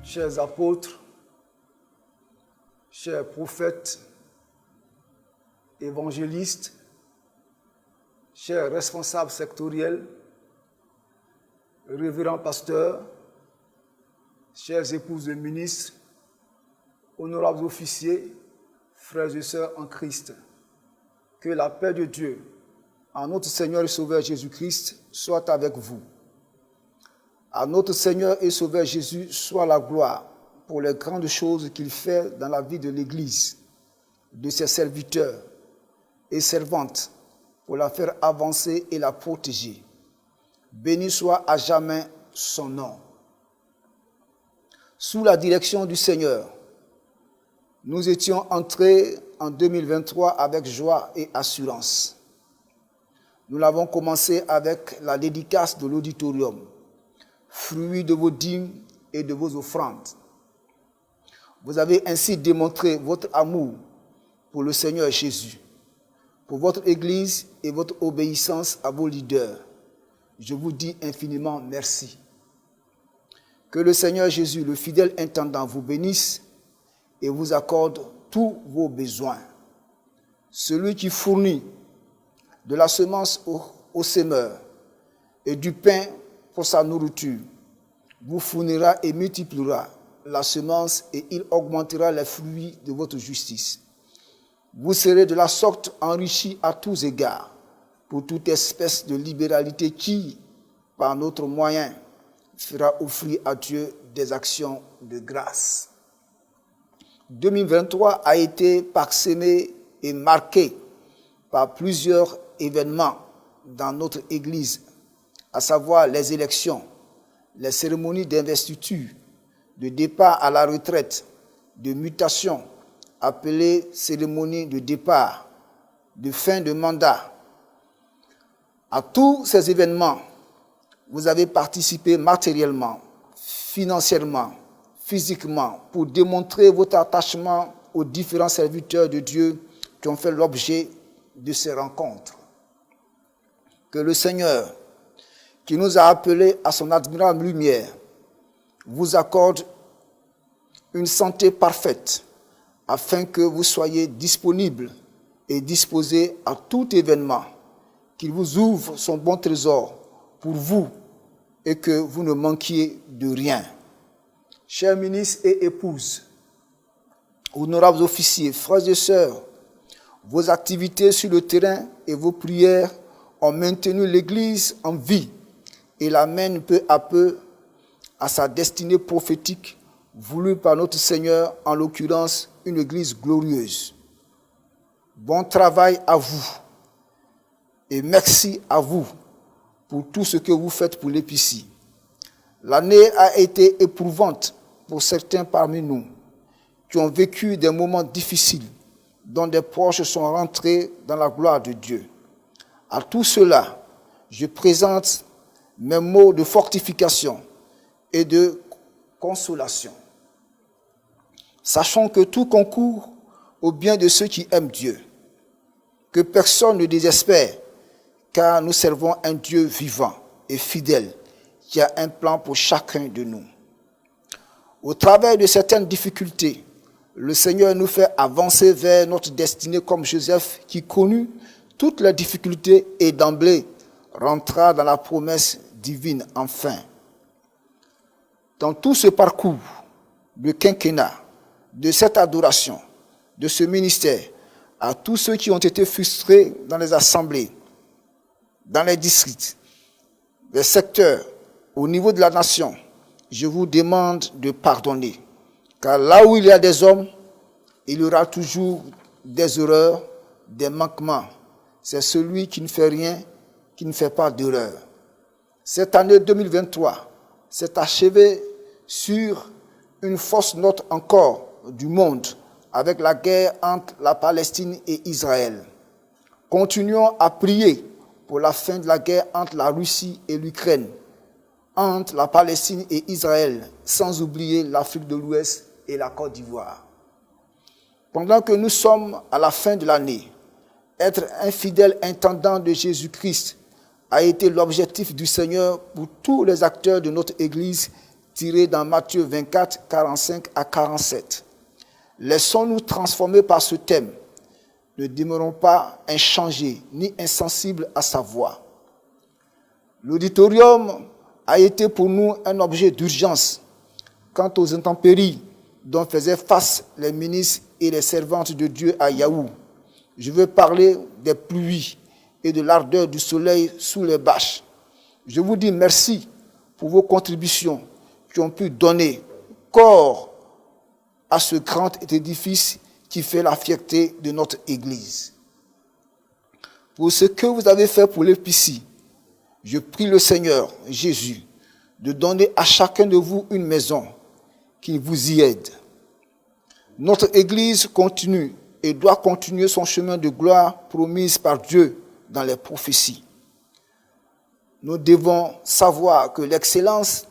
Chers apôtres, chers prophètes, évangélistes, chers responsables sectoriels, révérends pasteurs, chères épouses de ministres, honorables officiers, frères et sœurs en Christ, que la paix de Dieu, en notre Seigneur et Sauveur Jésus-Christ, soit avec vous. À notre Seigneur et Sauveur Jésus soit la gloire pour les grandes choses qu'il fait dans la vie de l'Église, de ses serviteurs et servantes, pour la faire avancer et la protéger. Béni soit à jamais son nom. Sous la direction du Seigneur, nous étions entrés en 2023 avec joie et assurance. Nous l'avons commencé avec la dédicace de l'auditorium, fruit de vos dîmes et de vos offrandes. Vous avez ainsi démontré votre amour pour le Seigneur Jésus, pour votre Église et votre obéissance à vos leaders. Je vous dis infiniment merci. Que le Seigneur Jésus, le fidèle intendant, vous bénisse et vous accorde tous vos besoins. Celui qui fournit de la semence au semeur et du pain pour sa nourriture, vous fournira et multipliera la semence et il augmentera les fruits de votre justice. Vous serez de la sorte enrichis à tous égards pour toute espèce de libéralité qui, par notre moyen, fera offrir à Dieu des actions de grâce. 2023 a été parsemé et marqué par plusieurs événements dans notre Église, à savoir les élections, les cérémonies d'investiture, de départ à la retraite, de mutation, appelées cérémonies de départ, de fin de mandat. À tous ces événements, vous avez participé matériellement, financièrement, physiquement, pour démontrer votre attachement aux différents serviteurs de Dieu qui ont fait l'objet de ces rencontres. Que le Seigneur, qui nous a appelés à son admirable lumière, vous accorde une santé parfaite afin que vous soyez disponibles et disposés à tout événement, qu'il vous ouvre son bon trésor pour vous et que vous ne manquiez de rien. Chers ministres et épouses, honorables officiers, frères et sœurs, vos activités sur le terrain et vos prières ont maintenu l'Église en vie et l'amènent peu à peu à sa destinée prophétique voulue par notre Seigneur, en l'occurrence une Église glorieuse. Bon travail à vous et merci à vous pour tout ce que vous faites pour l'Épicie. L'année a été éprouvante pour certains parmi nous qui ont vécu des moments difficiles dont des proches sont rentrés dans la gloire de Dieu. À tout cela, je présente mes mots de fortification et de consolation. Sachons que tout concourt au bien de ceux qui aiment Dieu, que personne ne désespère, car nous servons un Dieu vivant et fidèle qui a un plan pour chacun de nous. Au travers de certaines difficultés, le Seigneur nous fait avancer vers notre destinée comme Joseph qui connut toutes les difficultés et d'emblée rentra dans la promesse divine enfin. Dans tout ce parcours de quinquennat, de cette adoration, de ce ministère, à tous ceux qui ont été frustrés dans les assemblées, dans les districts, les secteurs, au niveau de la nation, je vous demande de pardonner. Car là où il y a des hommes, il y aura toujours des erreurs, des manquements. C'est celui qui ne fait rien, qui ne fait pas d'erreur. Cette année 2023 s'est achevée sur une fausse note encore du monde avec la guerre entre la Palestine et Israël. Continuons à prier pour la fin de la guerre entre la Russie et l'Ukraine, entre la Palestine et Israël, sans oublier l'Afrique de l'Ouest et la Côte d'Ivoire. Pendant que nous sommes à la fin de l'année, être un fidèle intendant de Jésus-Christ a été l'objectif du Seigneur pour tous les acteurs de notre Église, tiré dans Matthieu 24, 45 à 47. Laissons-nous transformer par ce thème. Ne demeurons pas inchangés ni insensibles à sa voix. L'auditorium a été pour nous un objet d'urgence quant aux intempéries dont faisaient face les ministres et les servantes de Dieu à Yaou. Je veux parler des pluies et de l'ardeur du soleil sous les bâches. Je vous dis merci pour vos contributions qui ont pu donner corps à ce grand édifice qui fait la fierté de notre Église. Pour ce que vous avez fait pour l'Épicie, je prie le Seigneur Jésus de donner à chacun de vous une maison qui vous y aide. Notre Église continue et doit continuer son chemin de gloire promise par Dieu dans les prophéties. Nous devons savoir que l'excellence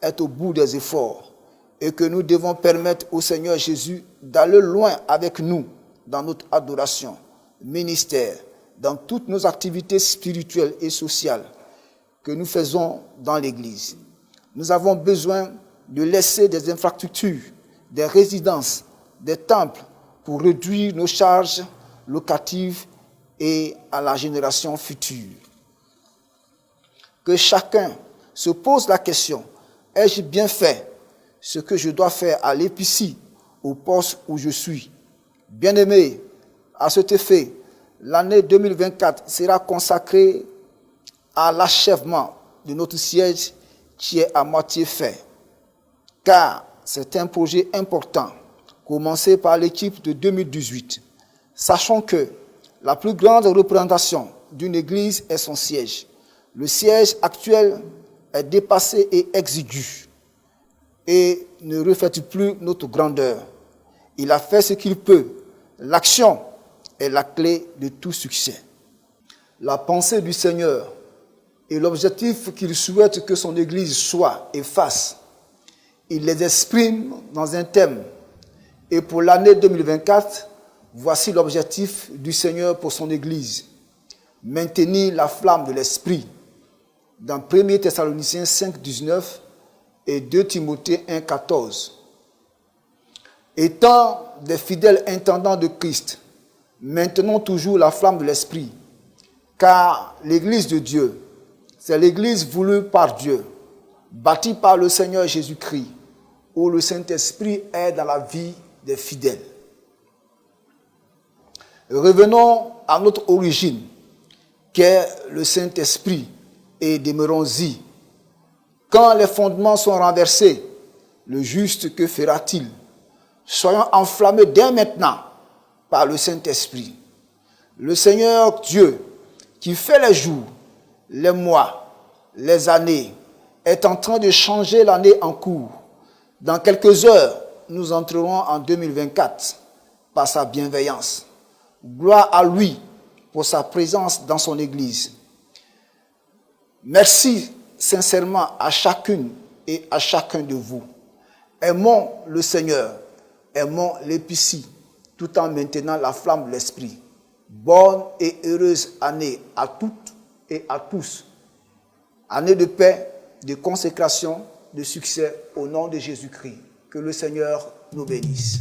est au bout des efforts et que nous devons permettre au Seigneur Jésus d'aller loin avec nous dans notre adoration, ministère, dans toutes nos activités spirituelles et sociales que nous faisons dans l'Église. Nous avons besoin de laisser des infrastructures, des résidences, des temples pour réduire nos charges locatives et à la génération future. Que chacun se pose la question, ai-je bien fait ce que je dois faire à l'Épicie, au poste où je suis? Bien-aimés, à cet effet, l'année 2024 sera consacrée à l'achèvement de notre siège qui est à moitié fait. Car c'est un projet important, commencé par l'équipe de 2018. Sachons que la plus grande représentation d'une église est son siège. Le siège actuel est dépassé et exigu et ne reflète plus notre grandeur. Il a fait ce qu'il peut. L'action est la clé de tout succès. La pensée du Seigneur et l'objectif qu'il souhaite que son Église soit et fasse, il les exprime dans un thème. Et pour l'année 2024, voici l'objectif du Seigneur pour son Église. maintenir la flamme de l'esprit dans 1 Thessaloniciens 5, 19 et 2 Timothée 1, 14. Étant des fidèles intendants de Christ, maintenons toujours la flamme de l'esprit, car l'Église de Dieu, c'est l'Église voulue par Dieu, bâtie par le Seigneur Jésus-Christ, où le Saint-Esprit est dans la vie des fidèles. Revenons à notre origine, qu'est le Saint-Esprit, et demeurons-y. Quand les fondements sont renversés, le juste, que fera-t-il? Soyons enflammés dès maintenant par le Saint-Esprit. Le Seigneur Dieu, qui fait les jours, les mois, les années, est en train de changer l'année en cours. Dans quelques heures, nous entrerons en 2024 par sa bienveillance. Gloire à lui pour sa présence dans son Église. Merci sincèrement à chacune et à chacun de vous. Aimons le Seigneur, aimons l'Épicier, tout en maintenant la flamme de l'Esprit. Bonne et heureuse année à toutes et à tous. Année de paix, de consécration, de succès au nom de Jésus-Christ. Que le Seigneur nous bénisse.